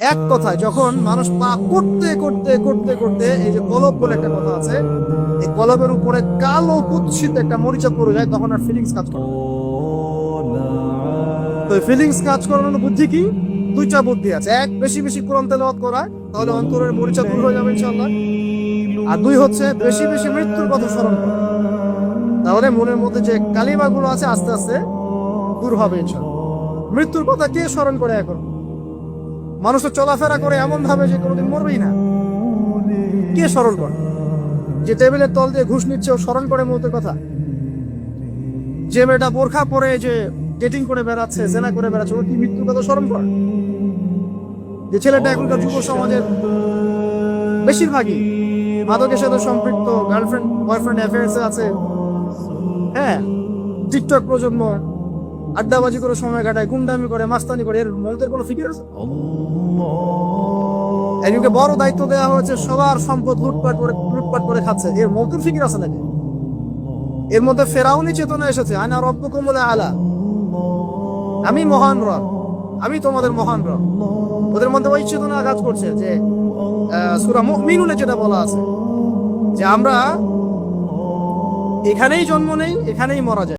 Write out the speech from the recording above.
এক কথায় যখন মানুষ পাপ করতে করতে করতে করতে এই যে কলব বলে একটা কথা আছে, এই কলবের উপরে কালো কুৎসিত একটা মরিচা পড়ে যায়, তখন আর ফিলিংস কাজ করে না। তো ফিলিংস কাজ করানোর বুদ্ধি কি? দুইটা বুদ্ধি আছে। এক, বেশি বেশি কোরআন তেলাওয়াত করা, তাহলে অন্তরের মরিচা দূর হয়ে যাবে ইনশাআল্লাহ। আর দুই হচ্ছে বেশি বেশি মৃত্যুর কথা স্মরণ করা, তাহলে মনের মধ্যে যে কালিমাগুলো আছে আস্তে আস্তে দূর হবে ইনশাআল্লাহ। মৃত্যুর কথা কে স্মরণ করে? এখন মানুষ তো চলাফেরা করে এমন ভাবে যে কোনোদিন মরবেই না। কে স্মরণ করে? যে টেবিলের তল দিয়ে ঘুষ নিচ্ছে ও স্মরণ করে মৌতের কথা? যে মেয়েটা বোরখা পরে যে ডেটিং করে বেড়াচ্ছে, জেনা করে বেড়াচ্ছে, ও কি মৃত্যুর কথা স্মরণ করে? যে ছেলেটা এখনকার যুব সমাজের বেশিরভাগই মাদকের সাথে সম্পৃক্ত, গার্লফ্রেন্ড বয়ফ্রেন্ড অ্যাফেয়ার্সে আছে, হ্যাঁ, টিকটক প্রজন্ম, আড্ডাবাজি করে সময় কাটায়, গুন্ডামি করে, মাস্তানি করে, এর মৌতের কোনো ফিকির আছে? একজনকে বড় দায়িত্ব দেওয়া হয়েছে, সবার সম্পদ লুটপাট করে খাচ্ছে, এর মৌতের ফিকির আছে নাকি? এর মধ্যে ফেরাউনি চেতনা এসেছে, আনা রব্বুকুমুল আলা, আমি মহান রব, আমি তোমাদের মহান রব। ওদের মধ্যে ওই চেতনা কাজ করছে যে সূরা মুমিনুনে যেটা বলা আছে যে আমরা এখানেই জন্ম নেই, এখানেই মারা যায়।